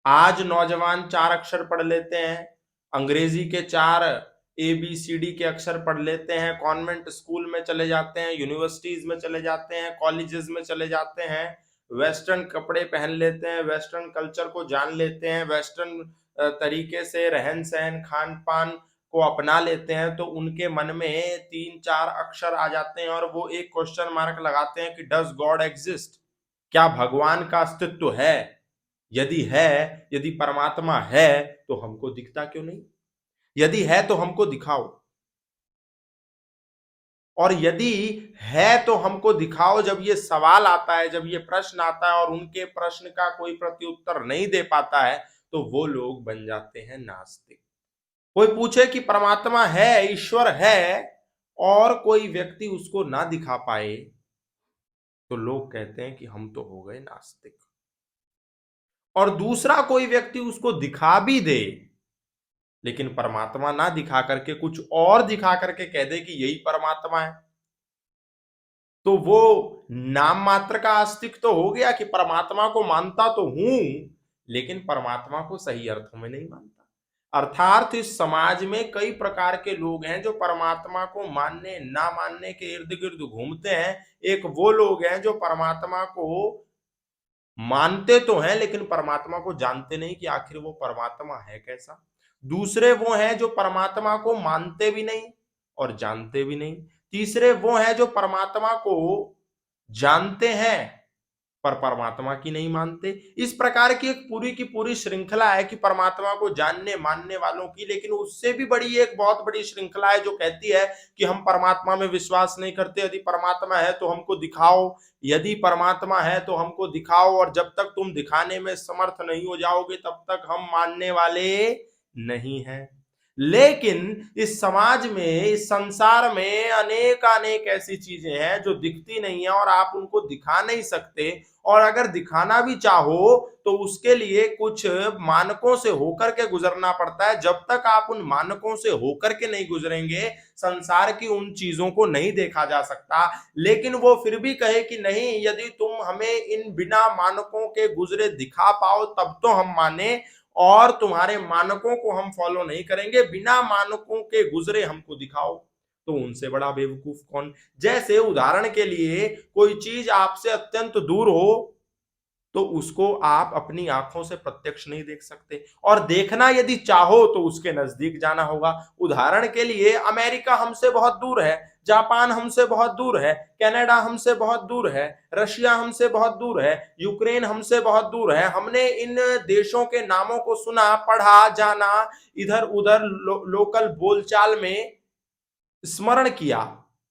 आज नौजवान 4 अक्षर पढ़ लेते हैं, अंग्रेजी के 4 ABCD के अक्षर पढ़ लेते हैं, कॉन्वेंट स्कूल में चले जाते हैं, यूनिवर्सिटीज में चले जाते हैं, कॉलेजेस में चले जाते हैं, वेस्टर्न कपड़े पहन लेते हैं, वेस्टर्न कल्चर को जान लेते हैं, वेस्टर्न तरीके से रहन सहन खान पान को अपना लेते हैं, तो उनके मन में 3-4 अक्षर आ जाते हैं और वो एक क्वेश्चन मार्क लगाते हैं कि डज गॉड एग्जिस्ट, क्या भगवान का अस्तित्व है? यदि है, यदि परमात्मा है तो हमको दिखता क्यों नहीं? यदि है तो हमको दिखाओ, और यदि है तो हमको दिखाओ। जब ये सवाल आता है, जब ये प्रश्न आता है और उनके प्रश्न का कोई प्रत्युत्तर नहीं दे पाता है, तो वो लोग बन जाते हैं नास्तिक। कोई पूछे कि परमात्मा है, ईश्वर है, और कोई व्यक्ति उसको ना दिखा पाए, तो लोग कहते हैं कि हम तो हो गए नास्तिक। और दूसरा कोई व्यक्ति उसको दिखा भी दे, लेकिन परमात्मा ना दिखा करके कुछ और दिखा करके कह दे कि यही परमात्मा है, तो वो नाम मात्र का आस्तिक तो हो गया कि परमात्मा को मानता तो हूं, लेकिन परमात्मा को सही अर्थों में नहीं मानता। अर्थात इस समाज में कई प्रकार के लोग हैं जो परमात्मा को मानने ना मानने के इर्द गिर्द घूमते हैं। एक वो लोग हैं जो परमात्मा को मानते तो हैं लेकिन परमात्मा को जानते नहीं कि आखिर वो परमात्मा है कैसा। दूसरे वो हैं जो परमात्मा को मानते भी नहीं और जानते भी नहीं। तीसरे वो हैं जो परमात्मा को जानते हैं पर परमात्मा की नहीं मानते। इस प्रकार की एक पूरी की पूरी श्रृंखला है कि परमात्मा को जानने मानने वालों की, लेकिन उससे भी बड़ी एक बहुत बड़ी श्रृंखला है जो कहती है कि हम परमात्मा में विश्वास नहीं करते, यदि परमात्मा है तो हमको दिखाओ, यदि परमात्मा है तो हमको दिखाओ, और जब तक तुम दिखाने में समर्थ नहीं हो जाओगे तब तक हम मानने वाले नहीं हैं। लेकिन इस समाज में, इस संसार में अनेक अनेक ऐसी चीजें हैं जो दिखती नहीं है और आप उनको दिखा नहीं सकते, और अगर दिखाना भी चाहो तो उसके लिए कुछ मानकों से होकर के गुजरना पड़ता है। जब तक आप उन मानकों से होकर के नहीं गुजरेंगे, संसार की उन चीजों को नहीं देखा जा सकता। लेकिन वो फिर भी कहे कि नहीं, यदि तुम हमें इन बिना मानकों के गुजरे दिखा पाओ तब तो हम माने, और तुम्हारे मानकों को हम फॉलो नहीं करेंगे, बिना मानकों के गुजरे हमको दिखाओ। तो उनसे बड़ा बेवकूफ कौन? जैसे उदाहरण के लिए कोई चीज आपसे अत्यंत दूर हो तो उसको आप अपनी आंखों से प्रत्यक्ष नहीं देख सकते, और देखना यदि चाहो तो उसके नजदीक जाना होगा। उदाहरण के लिए अमेरिका हमसे बहुत दूर है, जापान हमसे बहुत दूर है, कनाडा हमसे बहुत दूर है, रशिया हमसे बहुत दूर है, यूक्रेन हमसे बहुत दूर है। हमने इन देशों के नामों को सुना, पढ़ा, जाना, इधर उधर लोकल बोलचाल में स्मरण किया,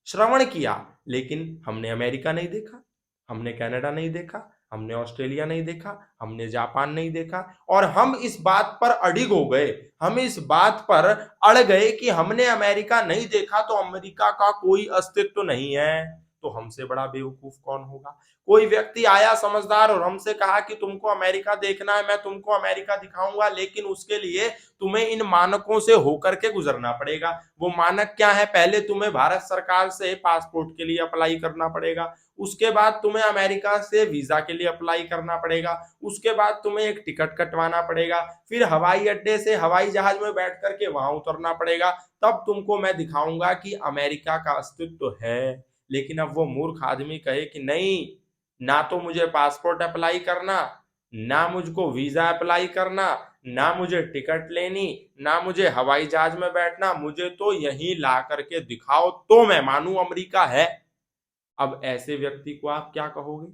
श्रवण किया, लेकिन हमने अमेरिका नहीं देखा, हमने कनाडा नहीं देखा, हमने ऑस्ट्रेलिया नहीं देखा, हमने जापान नहीं देखा। और हम इस बात पर अडिग हो गए, हम इस बात पर अड़ गए कि हमने अमेरिका नहीं देखा तो अमेरिका का कोई अस्तित्व नहीं है। तो हमसे बड़ा बेवकूफ कौन होगा? कोई व्यक्ति आया समझदार और हमसे कहा कि तुमको अमेरिका देखना है, मैं तुमको अमेरिका दिखाऊंगा, लेकिन उसके लिए तुम्हें इन मानकों से होकर के गुजरना पड़ेगा। वो मानक क्या है? पहले तुम्हें भारत सरकार से पासपोर्ट के लिए अप्लाई करना पड़ेगा, उसके बाद तुम्हें अमेरिका से वीजा के लिए अप्लाई करना पड़ेगा, उसके बाद तुम्हें एक टिकट कटवाना पड़ेगा, फिर हवाई अड्डे से हवाई जहाज में बैठ करके वहां उतरना पड़ेगा, तब तुमको मैं दिखाऊंगा कि अमेरिका का अस्तित्व है। लेकिन अब वो मूर्ख आदमी कहे कि नहीं, ना तो मुझे पासपोर्ट अप्लाई करना, ना मुझको वीजा अप्लाई करना, ना मुझे टिकट लेनी, ना मुझे हवाई जहाज में बैठना, मुझे तो यहीं ला करके दिखाओ तो मैं मानू अमेरिका है। अब ऐसे व्यक्ति को आप क्या कहोगे?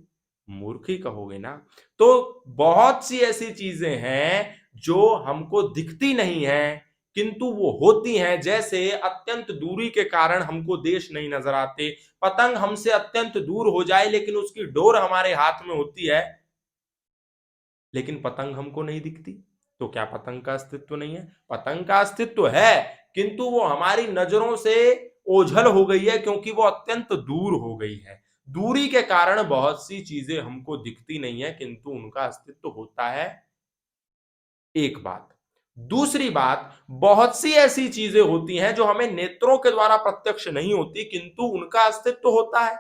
मूर्ख ही कहोगे ना। तो बहुत सी ऐसी चीजें हैं जो हमको दिखती नहीं है किंतु वो होती हैं। जैसे अत्यंत दूरी के कारण हमको देश नहीं नजर आते, पतंग हमसे अत्यंत दूर हो जाए लेकिन उसकी डोर हमारे हाथ में होती है, लेकिन पतंग हमको नहीं दिखती। तो क्या पतंग का अस्तित्व नहीं है? पतंग का अस्तित्व है, किंतु वो हमारी नजरों से ओझल हो गई है क्योंकि वो अत्यंत दूर हो गई है। दूरी के कारण बहुत सी चीजें हमको दिखती नहीं है किंतु उनका अस्तित्व होता है। एक बात। दूसरी बात, बहुत सी ऐसी चीजें होती हैं जो हमें नेत्रों के द्वारा प्रत्यक्ष नहीं होती किंतु उनका अस्तित्व होता है।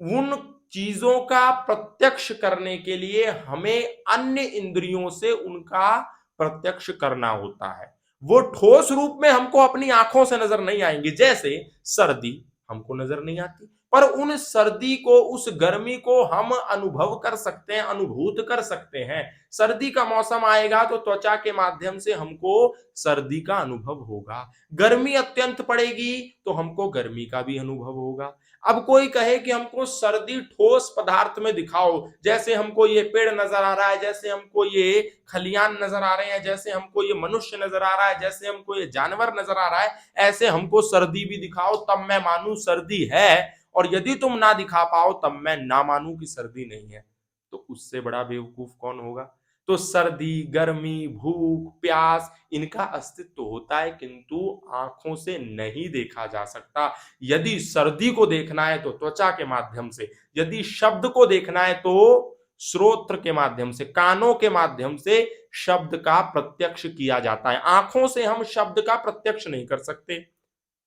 उन चीजों का प्रत्यक्ष करने के लिए हमें अन्य इंद्रियों से उनका प्रत्यक्ष करना होता है। वो ठोस रूप में हमको अपनी आंखों से नजर नहीं आएंगी। जैसे सर्दी हमको नजर नहीं आती, पर उन सर्दी को, उस गर्मी को हम अनुभव कर सकते हैं, अनुभूत कर सकते हैं। सर्दी का मौसम आएगा तो त्वचा के माध्यम से हमको सर्दी का अनुभव होगा। गर्मी अत्यंत पड़ेगी तो हमको गर्मी का भी अनुभव होगा। अब कोई कहे कि हमको सर्दी ठोस पदार्थ में दिखाओ, जैसे हमको ये पेड़ नजर आ रहा है, जैसे हमको ये खलियान नजर आ रहे हैं, जैसे हमको ये मनुष्य नजर आ रहा है, जैसे हमको ये जानवर नजर आ रहा है, ऐसे हमको सर्दी भी दिखाओ तब मैं मानूं सर्दी है, और यदि तुम ना दिखा पाओ तब मैं ना मानूं कि सर्दी नहीं है। तो उससे बड़ा बेवकूफ कौन होगा। तो सर्दी, गर्मी, भूख, प्यास, इनका अस्तित्व होता है किंतु आंखों से नहीं देखा जा सकता। यदि सर्दी को देखना है तो त्वचा के माध्यम से, यदि शब्द को देखना है तो श्रोत्र के माध्यम से, कानों के माध्यम से शब्द का प्रत्यक्ष किया जाता है। आंखों से हम शब्द का प्रत्यक्ष नहीं कर सकते।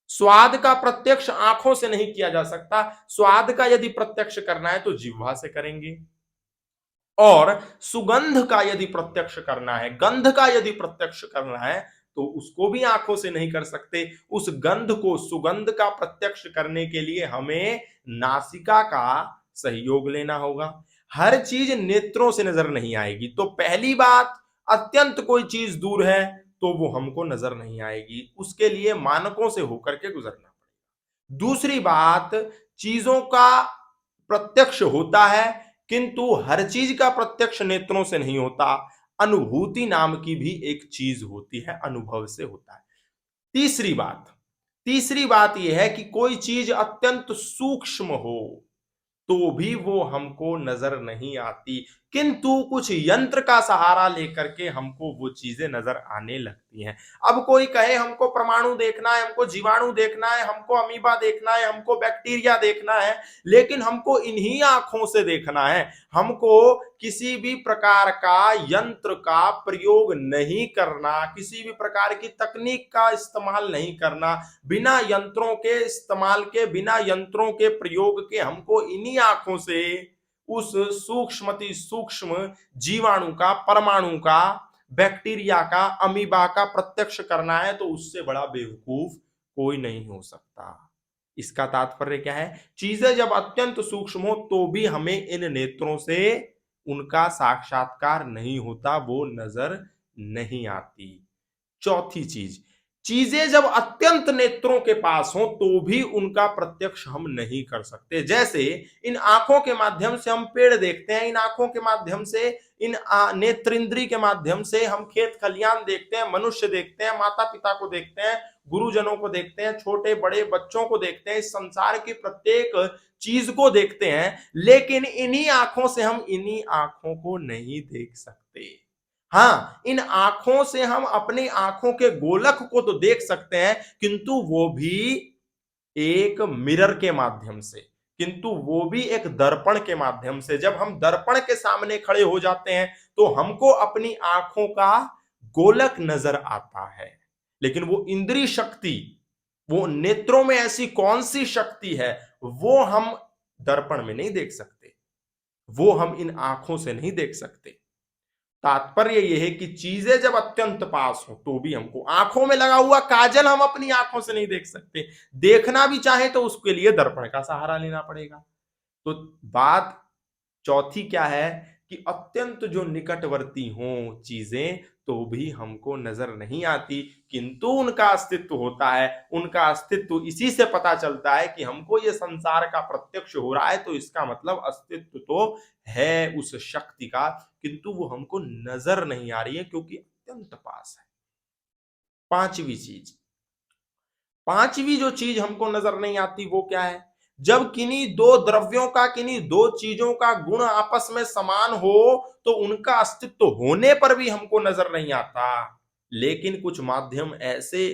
स्वाद का प्रत्यक्ष आंखों से नहीं किया जा सकता। स्वाद का यदि प्रत्यक्ष करना है तो जिह्वा से करेंगे, और सुगंध का यदि प्रत्यक्ष करना है, गंध का यदि प्रत्यक्ष करना है तो उसको भी आंखों से नहीं कर सकते। उस गंध को, सुगंध का प्रत्यक्ष करने के लिए हमें नासिका का सहयोग लेना होगा। हर चीज नेत्रों से नजर नहीं आएगी। तो पहली बात, अत्यंत कोई चीज दूर है तो वो हमको नजर नहीं आएगी, उसके लिए मानकों से होकर के गुजरना पड़ेगा। दूसरी बात, चीजों का प्रत्यक्ष होता है किंतु हर चीज का प्रत्यक्ष नेत्रों से नहीं होता। अनुभूति नाम की भी एक चीज होती है, अनुभव से होता है। तीसरी बात यह है कि कोई चीज अत्यंत सूक्ष्म हो तो भी वो हमको नजर नहीं आती, किंतु कुछ यंत्र का सहारा लेकर के हमको वो चीजें नजर आने लगती हैं। अब कोई कहे हमको परमाणु देखना है, हमको जीवाणु देखना है, हमको अमीबा देखना है, हमको बैक्टीरिया देखना है, लेकिन हमको इन्हीं आंखों से देखना है। हमको किसी भी प्रकार का यंत्र का प्रयोग नहीं करना, किसी भी प्रकार की तकनीक का इस्तेमाल नहीं करना। बिना यंत्रों के इस्तेमाल के, बिना यंत्रों के प्रयोग के हमको इन्हीं आंखों से उस सूक्ष्मति सूक्ष्म जीवाणु का, परमाणु का, बैक्टीरिया का, अमीबा का प्रत्यक्ष करना है। तो उससे बड़ा बेवकूफ कोई नहीं हो सकता। इसका तात्पर्य क्या है, चीजें जब अत्यंत सूक्ष्म हो तो भी हमें इन नेत्रों से उनका साक्षात्कार नहीं होता, वो नजर नहीं आती। चौथी चीज, चीजें जब अत्यंत नेत्रों के पास हो तो भी उनका प्रत्यक्ष हम नहीं कर सकते। जैसे इन आंखों के माध्यम से हम पेड़ देखते हैं, इन आंखों के माध्यम से, इन नेत्रेंद्री के माध्यम से हम खेत खलियान देखते हैं, मनुष्य देखते हैं, माता पिता को देखते हैं, गुरुजनों को देखते हैं, छोटे बड़े बच्चों को देखते हैं, इस संसार की प्रत्येक चीज को देखते हैं, लेकिन इन्हीं आंखों से हम इन्हीं आंखों को नहीं देख सकते। हाँ, इन आंखों से हम अपनी आंखों के गोलक को तो देख सकते हैं, किंतु वो भी एक मिरर के माध्यम से, किंतु वो भी एक दर्पण के माध्यम से। जब हम दर्पण के सामने खड़े हो जाते हैं तो हमको अपनी आंखों का गोलक नजर आता है, लेकिन वो इंद्रिय शक्ति, वो नेत्रों में ऐसी कौन सी शक्ति है, वो हम दर्पण में नहीं देख सकते, वो हम इन आंखों से नहीं देख सकते। तात्पर्य यह है कि चीजें जब अत्यंत पास हो तो भी हमको, आंखों में लगा हुआ काजल हम अपनी आंखों से नहीं देख सकते, देखना भी चाहे तो उसके लिए दर्पण का सहारा लेना पड़ेगा। तो बात चौथी क्या है कि अत्यंत जो निकटवर्ती हों चीजें तो भी हमको नजर नहीं आती, किंतु उनका अस्तित्व होता है। उनका अस्तित्व इसी से पता चलता है कि हमको ये संसार का प्रत्यक्ष हो रहा है तो इसका मतलब अस्तित्व तो है उस शक्ति का, किंतु वो हमको नजर नहीं आ रही है क्योंकि अत्यंत पास है। पांचवी चीज, पांचवी जो चीज हमको नजर नहीं आती वो क्या है, जब किन्हीं दो द्रव्यों का, किन्हीं दो चीजों का गुण आपस में समान हो तो उनका अस्तित्व होने पर भी हमको नजर नहीं आता। लेकिन कुछ माध्यम ऐसे,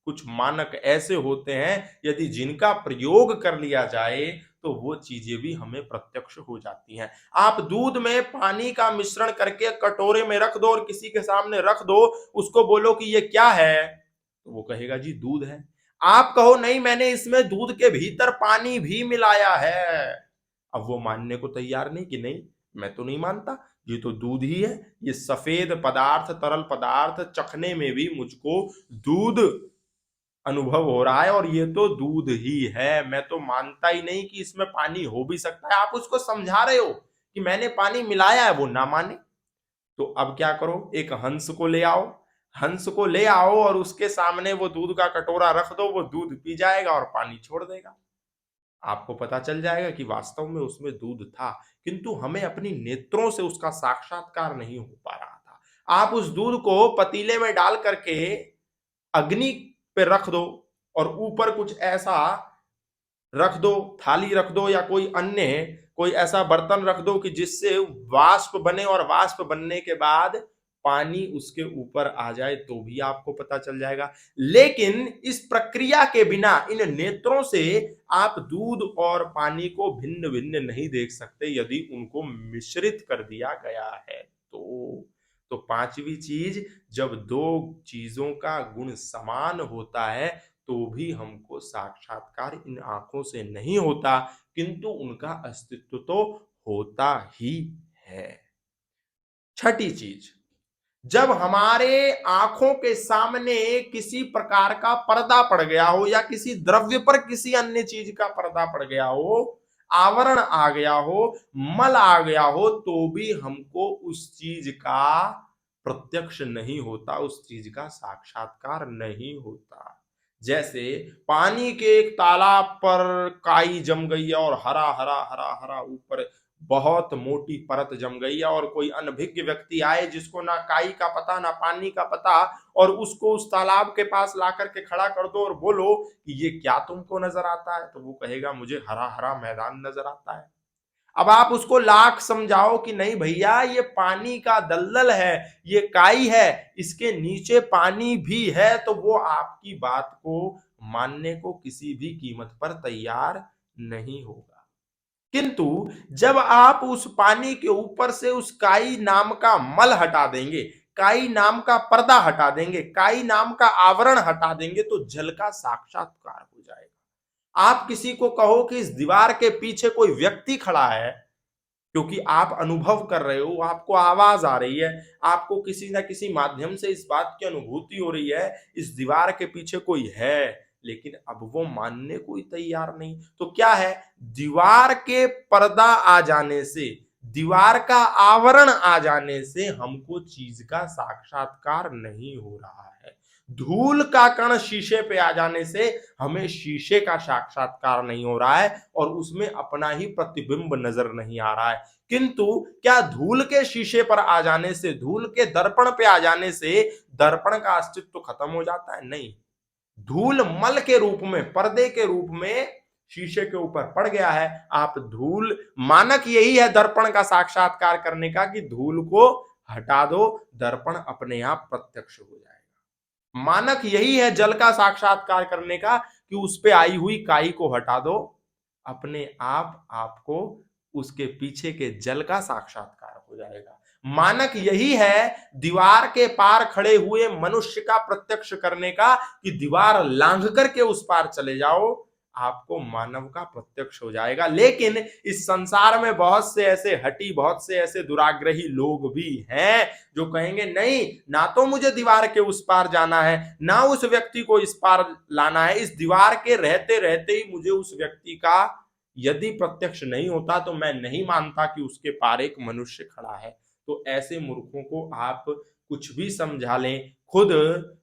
कुछ मानक ऐसे होते हैं यदि जिनका प्रयोग कर लिया जाए तो वो चीजें भी हमें प्रत्यक्ष हो जाती हैं। आप दूध में पानी का मिश्रण करके कटोरे में रख दो और किसी के सामने रख दो, उसको बोलो कि ये क्या है, तो वो कहेगा जी दूध है। आप कहो नहीं मैंने इसमें दूध के भीतर पानी भी मिलाया है, अब वो मानने को तैयार नहीं कि नहीं, मैं तो नहीं मानता, ये तो दूध ही है, ये सफेद पदार्थ, तरल पदार्थ चखने में भी मुझको दूध अनुभव हो रहा है और ये तो दूध ही है, मैं तो मानता ही नहीं कि इसमें पानी हो भी सकता है। आप उसको समझा रहे हो कि मैंने पानी मिलाया है, वो ना माने। तो अब क्या करो, एक हंस को ले आओ, हंस को ले आओ और उसके सामने वो दूध का कटोरा रख दो, वो दूध पी जाएगा और पानी छोड़ देगा। आपको पता चल जाएगा कि वास्तव में उसमें दूध था, किंतु हमें अपनी नेत्रों से उसका साक्षात्कार नहीं हो पा रहा था। आप उस दूध को पतीले में डाल करके अग्नि पे रख दो और ऊपर कुछ ऐसा रख दो, थाली रख दो या कोई अन्य कोई ऐसा बर्तन रख दो कि जिससे वाष्प बने और वाष्प बनने के बाद पानी उसके ऊपर आ जाए, तो भी आपको पता चल जाएगा। लेकिन इस प्रक्रिया के बिना इन नेत्रों से आप दूध और पानी को भिन्न भिन्न नहीं देख सकते यदि उनको मिश्रित कर दिया गया है तो पांचवी चीज, जब दो चीजों का गुण समान होता है तो भी हमको साक्षात्कार इन आंखों से नहीं होता, किंतु उनका अस्तित्व तो होता ही है। छठी चीज, जब हमारे आंखों के सामने किसी प्रकार का पर्दा पड़ गया हो या किसी द्रव्य पर किसी अन्य चीज का पर्दा पड़ गया हो, आवरण आ गया हो, मल आ गया हो, तो भी हमको उस चीज का प्रत्यक्ष नहीं होता, उस चीज का साक्षात्कार नहीं होता। जैसे पानी के एक तालाब पर काई जम गई है और हरा हरा हरा हरा ऊपर बहुत मोटी परत जम गई है और कोई अनभिज्ञ व्यक्ति आए जिसको ना काई का पता ना पानी का पता, और उसको उस तालाब के पास ला करके खड़ा कर दो और बोलो कि ये क्या तुमको नजर आता है, तो वो कहेगा मुझे हरा हरा मैदान नजर आता है। अब आप उसको लाख समझाओ कि नहीं भैया ये पानी का दलदल है, ये काई है, इसके नीचे पानी भी है, तो वो आपकी बात को मानने को किसी भी कीमत पर तैयार नहीं होगा। किंतु जब आप उस पानी के ऊपर से उस काई नाम का मल हटा देंगे, काई नाम का पर्दा हटा देंगे, काई नाम का आवरण हटा देंगे, तो जल का साक्षात्कार हो जाएगा। आप किसी को कहो कि इस दीवार के पीछे कोई व्यक्ति खड़ा है, क्योंकि आप अनुभव कर रहे हो, आपको आवाज आ रही है, आपको किसी ना किसी माध्यम से इस बात की अनुभूति हो रही है इस दीवार के पीछे कोई है, लेकिन अब वो मानने को ही तैयार नहीं। तो क्या है, दीवार के पर्दा आ जाने से, दीवार का आवरण आ जाने से हमको चीज का साक्षात्कार नहीं हो रहा है। धूल का कण शीशे पे आ जाने से हमें शीशे का साक्षात्कार नहीं हो रहा है और उसमें अपना ही प्रतिबिंब नजर नहीं आ रहा है। किंतु क्या धूल के शीशे पर आ जाने से, धूल के दर्पण पे आ जाने से दर्पण का अस्तित्व खत्म हो जाता है? नहीं। धूल मल के रूप में, पर्दे के रूप में शीशे के ऊपर पड़ गया है। आप धूल, मानक यही है दर्पण का साक्षात्कार करने का कि धूल को हटा दो, दर्पण अपने आप प्रत्यक्ष हो जाएगा। मानक यही है जल का साक्षात्कार करने का कि उस पे आई हुई काई को हटा दो, अपने आप आपको उसके पीछे के जल का साक्षात्कार हो जाएगा। मानक यही है दीवार के पार खड़े हुए मनुष्य का प्रत्यक्ष करने का कि दीवार लांघ करके उस पार चले जाओ, आपको मानव का प्रत्यक्ष हो जाएगा। लेकिन इस संसार में बहुत से ऐसे हटी, बहुत से ऐसे दुराग्रही लोग भी हैं जो कहेंगे नहीं, ना तो मुझे दीवार के उस पार जाना है, ना उस व्यक्ति को इस पार लाना है, इस दीवार के रहते रहते ही मुझे उस व्यक्ति का यदि प्रत्यक्ष नहीं होता तो मैं नहीं मानता कि उसके पार एक मनुष्य खड़ा है। तो ऐसे मूर्खों को आप कुछ भी समझा लें, खुद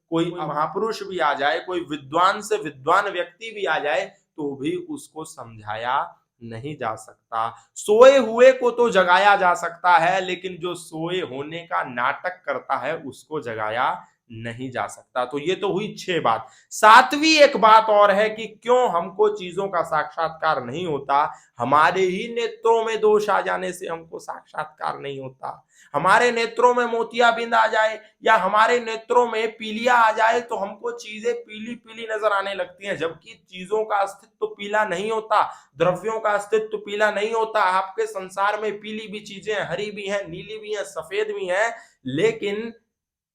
कोई महापुरुष भी आ जाए, कोई विद्वान से विद्वान व्यक्ति भी आ जाए, तो भी उसको समझाया नहीं जा सकता। सोए हुए को तो जगाया जा सकता है, लेकिन जो सोए होने का नाटक करता है उसको जगाया नहीं जा सकता। तो ये तो हुई 6 बात। 7वीं एक बात और है कि क्यों हमको चीजों का साक्षात्कार नहीं होता। हमारे ही नेत्रों में दोष आ जाने से हमको साक्षात्कार नहीं होता। हमारे नेत्रों में मोतियाबिंद आ जाए या हमारे नेत्रों में पीलिया आ जाए तो हमको चीजें पीली पीली नजर आने लगती हैं, जबकि चीजों का अस्तित्व पीला नहीं होता, द्रव्यों का अस्तित्व पीला नहीं होता। आपके संसार में पीली भी चीजें, हरी भी हैं, नीली भी हैं, सफेद भी हैं, लेकिन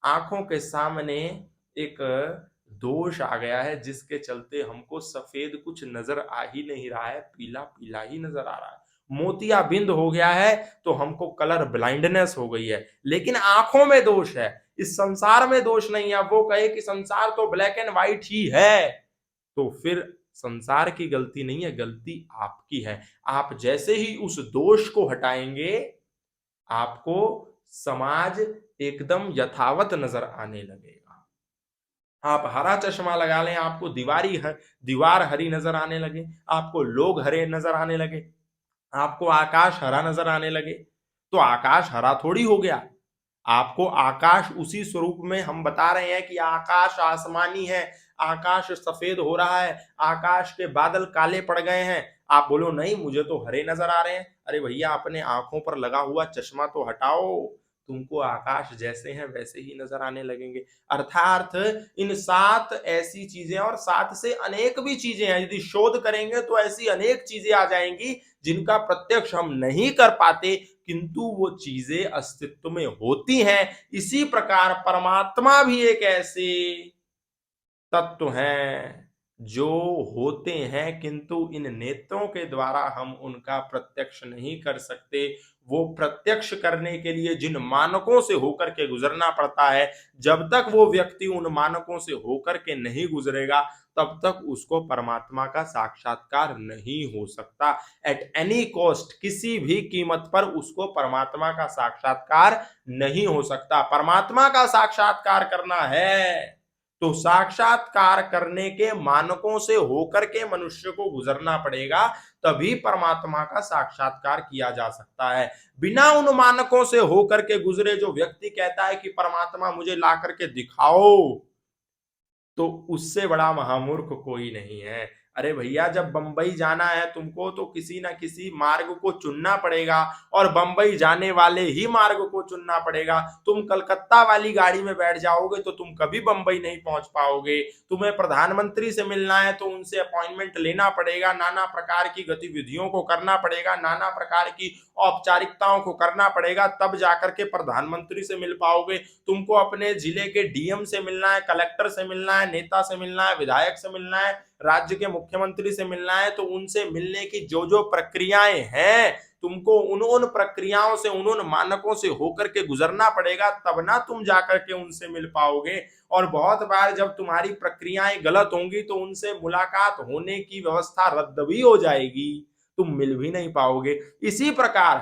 आंखों के सामने एक दोष आ गया है जिसके चलते हमको सफेद कुछ नजर आ ही नहीं रहा है, पीला पीला ही नजर आ रहा है। मोतियाबिंद हो गया है तो हमको कलर ब्लाइंडनेस हो गई है, लेकिन आंखों में दोष है, इस संसार में दोष नहीं है। वो कहे कि संसार तो ब्लैक एंड व्हाइट ही है, तो फिर संसार की गलती नहीं है, गलती आपकी है। आप जैसे ही उस दोष को हटाएंगे, आपको समाज एकदम यथावत नजर आने लगेगा। आप हरा चश्मा लगा लें, आपको दीवार हरी नजर आने लगे, आपको लोग हरे नजर आने लगे, आपको आकाश हरा नजर आने लगे, तो आकाश हरा थोड़ी हो गया। आपको आकाश उसी स्वरूप में हम बता रहे हैं कि आकाश आसमानी है, आकाश सफेद हो रहा है, आकाश के बादल काले पड़ गए हैं। आप बोलो नहीं मुझे तो हरे नजर आ रहे हैं। अरे भैया, अपने आंखों पर लगा हुआ चश्मा तो हटाओ, तुमको आकाश जैसे हैं वैसे ही नजर आने लगेंगे। अर्थात इन 7 ऐसी चीजें और 7 से अनेक भी चीजें हैं, यदि शोध करेंगे तो ऐसी अनेक चीजें आ जाएंगी जिनका प्रत्यक्ष हम नहीं कर पाते, किंतु वो चीजें अस्तित्व में होती हैं। इसी प्रकार परमात्मा भी एक ऐसे तत्व हैं जो होते हैं, किंतु इन नेत्रों के द्वारा हम उनका प्रत्यक्ष नहीं कर सकते। वो प्रत्यक्ष करने के लिए जिन मानकों से होकर के गुजरना पड़ता है, जब तक वो व्यक्ति उन मानकों से होकर के नहीं गुजरेगा, तब तक उसको परमात्मा का साक्षात्कार नहीं हो सकता। एट एनी कॉस्ट, किसी भी कीमत पर उसको परमात्मा का साक्षात्कार नहीं हो सकता। परमात्मा का साक्षात्कार करना है तो साक्षात्कार करने के मानकों से होकर के मनुष्य को गुजरना पड़ेगा, तभी परमात्मा का साक्षात्कार किया जा सकता है। बिना उन मानकों से होकर के गुजरे जो व्यक्ति कहता है कि परमात्मा मुझे ला करके दिखाओ, तो उससे बड़ा महामूर्ख कोई नहीं है। अरे भैया, जब बंबई जाना है तुमको तो किसी ना किसी मार्ग को चुनना पड़ेगा, और बंबई जाने वाले ही मार्ग को चुनना पड़ेगा। तुम कलकत्ता वाली गाड़ी में बैठ जाओगे तो तुम कभी बंबई नहीं पहुंच पाओगे। तुम्हें प्रधानमंत्री से मिलना है तो उनसे अपॉइंटमेंट लेना पड़ेगा, नाना प्रकार की गतिविधियों को करना पड़ेगा, नाना प्रकार की औपचारिकताओं को करना पड़ेगा, तब जाकर के प्रधानमंत्री से मिल पाओगे। तुमको अपने जिले के डीएम से मिलना है, कलेक्टर से मिलना है, नेता से मिलना है, विधायक से मिलना है, राज्य के मुख्यमंत्री से मिलना है, तो उनसे मिलने की जो जो प्रक्रियाएं हैं, तुमको उन प्रक्रियाओं से, उन मानकों से होकर के गुजरना पड़ेगा, तब ना तुम जाकर के उनसे मिल पाओगे। और बहुत बार जब तुम्हारी प्रक्रियाएं गलत होंगी तो उनसे मुलाकात होने की व्यवस्था रद्द भी हो जाएगी, तुम मिल भी नहीं पाओगे। इसी प्रकार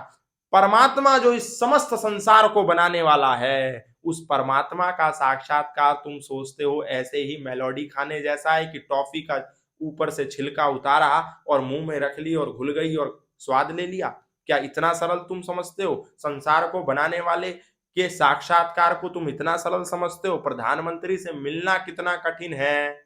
परमात्मा जो इस समस्त संसार को बनाने वाला है, उस परमात्मा का साक्षात्कार तुम सोचते हो ऐसे ही मेलोडी खाने जैसा है कि टॉफी का ऊपर से छिलका उतारा और मुंह में रख ली और घुल गई और स्वाद ले लिया? क्या इतना सरल तुम समझते हो? संसार को बनाने वाले के साक्षात्कार को तुम इतना सरल समझते हो? प्रधानमंत्री से मिलना कितना कठिन है,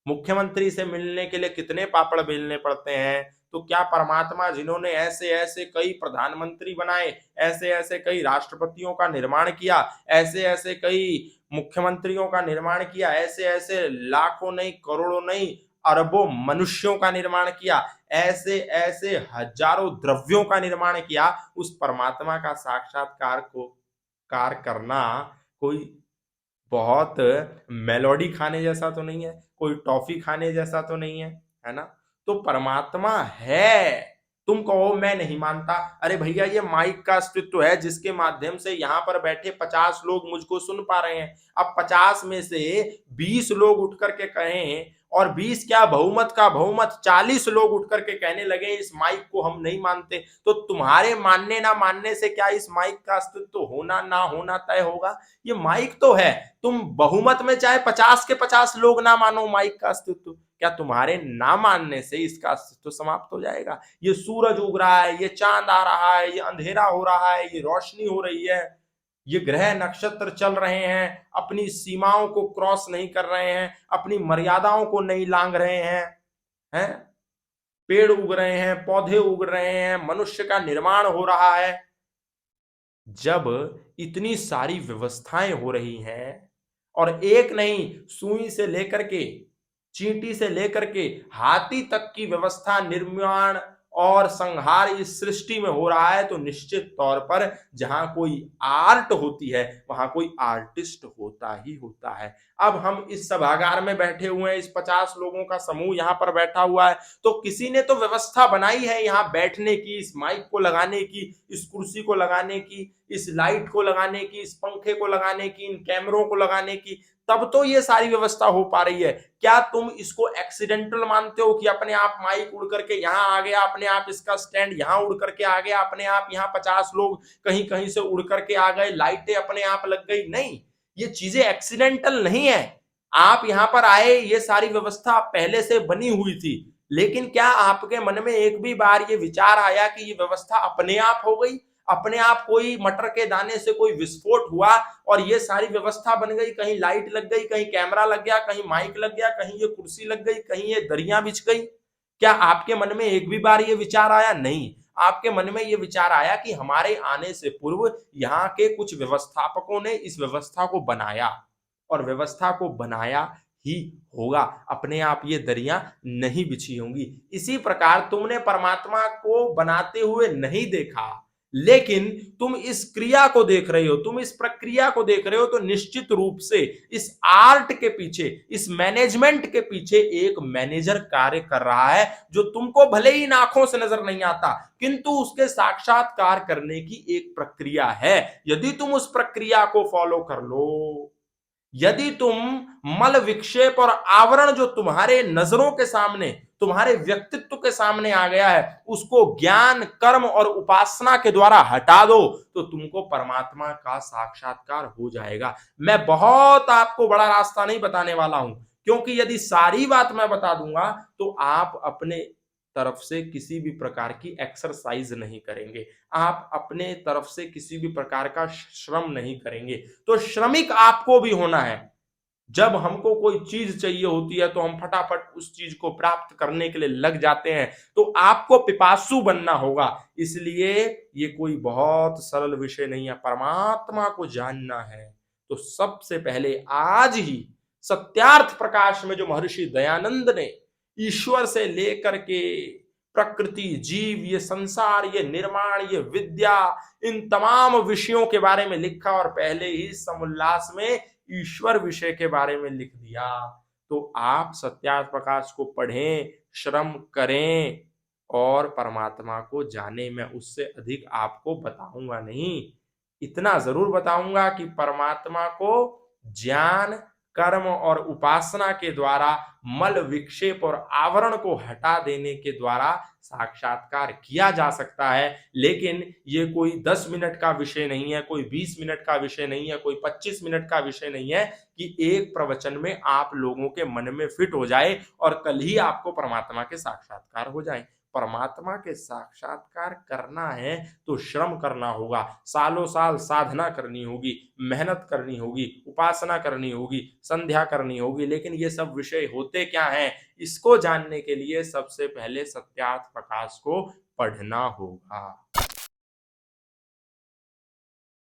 मुख्यमंत्री से मिलने के लिए कितने पापड़ बेलने पड़ते हैं, तो क्या परमात्मा जिन्होंने ऐसे ऐसे कई प्रधानमंत्री बनाए, ऐसे ऐसे कई राष्ट्रपतियों का निर्माण किया, ऐसे ऐसे कई मुख्यमंत्रियों का निर्माण किया, ऐसे ऐसे लाखों नहीं, करोड़ों नहीं, अरबों मनुष्यों का निर्माण किया, ऐसे ऐसे हजारों द्रव्यों का निर्माण किया, उस परमात्मा का साक्षात्कार को कार करना कोई बहुत मेलोडी खाने जैसा तो नहीं है, कोई टॉफी खाने जैसा तो नहीं है ना? तो परमात्मा है। तुम कहो मैं नहीं मानता, अरे भैया ये माइक का अस्तित्व है जिसके माध्यम से यहाँ पर बैठे 50 लोग मुझको सुन पा रहे हैं। अब 50 में से 20 लोग उठ करके कहें, और 20 क्या, बहुमत का बहुमत 40 लोग उठ करके कहने लगे इस माइक को हम नहीं मानते, तो तुम्हारे मानने ना मानने से क्या इस माइक का अस्तित्व होना ना होना तय होगा? ये माइक तो है, तुम बहुमत में चाहे 50 के 50 लोग ना मानो माइक का अस्तित्व, क्या तुम्हारे ना मानने से इसका अस्तित्व समाप्त हो जाएगा? ये सूरज उग रहा है, ये चांद आ रहा है, ये अंधेरा हो रहा है, ये रोशनी हो रही है, ये ग्रह नक्षत्र चल रहे हैं, अपनी सीमाओं को क्रॉस नहीं कर रहे हैं, अपनी मर्यादाओं को नहीं लांग रहे हैं, पेड़ उग रहे हैं, पौधे उग रहे हैं, मनुष्य का निर्माण हो रहा है। जब इतनी सारी व्यवस्थाएं हो रही हैं, और एक नहीं, सुई से लेकर के, चींटी से लेकर के हाथी तक की व्यवस्था, निर्माण और संहार इस सृष्टि में हो रहा है, तो निश्चित तौर पर जहां कोई आर्ट होती है वहां कोई आर्टिस्ट होता ही होता है। अब हम इस सभागार में बैठे हुए हैं, इस 50 लोगों का समूह यहाँ पर बैठा हुआ है, तो किसी ने तो व्यवस्था बनाई है यहाँ बैठने की, इस माइक को लगाने की, इस कुर्सी को लगाने की, इस लाइट को लगाने की, इस पंखे को लगाने की, इन कैमरों को लगाने की, तब तो ये सारी व्यवस्था हो पा रही है। क्या तुम इसको एक्सीडेंटल मानते हो कि अपने आप माइक उड़ करके यहाँ आ गया, अपने आप इसका स्टैंड यहाँ उड़ करके आ गया, अपने आप यहाँ 50 लोग कहीं कहीं से उड़ करके आ गए, लाइटें अपने आप लग गई? नहीं, ये चीजें एक्सीडेंटल नहीं है। आप यहाँ पर आए, ये सारी व्यवस्था पहले से बनी हुई थी, लेकिन क्या आपके मन में एक भी बार ये विचार आया कि ये व्यवस्था अपने आप हो गई, अपने आप कोई मटर के दाने से कोई विस्फोट हुआ और ये सारी व्यवस्था बन गई? कहीं लाइट लग गई, कहीं कैमरा लग गया, कहीं माइक लग गया, कहीं ये कुर्सी लग गई, कहीं ये दरियां बिछ गई? क्या आपके मन में एक भी बार ये विचार आया? नहीं, आपके मन में ये विचार आया कि हमारे आने से पूर्व यहाँ के कुछ व्यवस्थापकों ने इस व्यवस्था को बनाया और व्यवस्था को बनाया ही होगा, अपने आप ये दरियां नहीं बिछी होंगी। इसी प्रकार तुमने परमात्मा को बनाते हुए नहीं देखा, लेकिन तुम इस क्रिया को देख रहे हो, तुम इस प्रक्रिया को देख रहे हो, तो निश्चित रूप से इस आर्ट के पीछे, इस मैनेजमेंट के पीछे एक मैनेजर कार्य कर रहा है, जो तुमको भले ही आंखों से नजर नहीं आता, किंतु उसके साक्षात्कार करने की एक प्रक्रिया है। यदि तुम उस प्रक्रिया को फॉलो कर लो, यदि तुम मल विक्षेप और आवरण जो तुम्हारे नजरों के सामने, तुम्हारे व्यक्तित्व के सामने आ गया है, उसको ज्ञान, कर्म और उपासना के द्वारा हटा दो, तो तुमको परमात्मा का साक्षात्कार हो जाएगा। मैं बहुत आपको बड़ा रास्ता नहीं बताने वाला हूं, क्योंकि यदि सारी बात मैं बता दूंगा तो आप अपने तरफ से किसी भी प्रकार की एक्सरसाइज नहीं करेंगे, आप अपने तरफ से किसी भी प्रकार का श्रम नहीं करेंगे। तो श्रमिक आपको भी होना है। जब हमको कोई चीज चाहिए होती है तो हम फटाफट उस चीज को प्राप्त करने के लिए लग जाते हैं, तो आपको पिपासु बनना होगा। इसलिए ये कोई बहुत सरल विषय नहीं है, परमात्मा को जानना है तो सबसे पहले आज ही सत्यार्थ प्रकाश में जो महर्षि दयानंद ने ईश्वर से लेकर के प्रकृति, जीव, ये संसार, ये निर्माण, ये विद्या, इन तमाम विषयों के बारे में लिखा और पहले ही समुल्लास में ईश्वर विषय के बारे में लिख दिया, तो आप सत्यार्थ प्रकाश को पढ़ें, श्रम करें और परमात्मा को जाने। मैं उससे अधिक आपको बताऊंगा नहीं, इतना जरूर बताऊंगा कि परमात्मा को ज्ञान, कर्म और उपासना के द्वारा, मल विक्षेप और आवरण को हटा देने के द्वारा साक्षात्कार किया जा सकता है। लेकिन ये कोई 10 मिनट का विषय नहीं है, कोई 20 मिनट का विषय नहीं है, कोई 25 मिनट का विषय नहीं है कि एक प्रवचन में आप लोगों के मन में फिट हो जाए और कल ही आपको परमात्मा के साक्षात्कार हो जाए। परमात्मा के साक्षात्कार करना है तो श्रम करना होगा, सालों साल साधना करनी होगी, मेहनत करनी होगी, उपासना करनी होगी, संध्या करनी होगी। लेकिन ये सब विषय होते क्या हैं, इसको जानने के लिए सबसे पहले सत्यार्थ प्रकाश को पढ़ना होगा।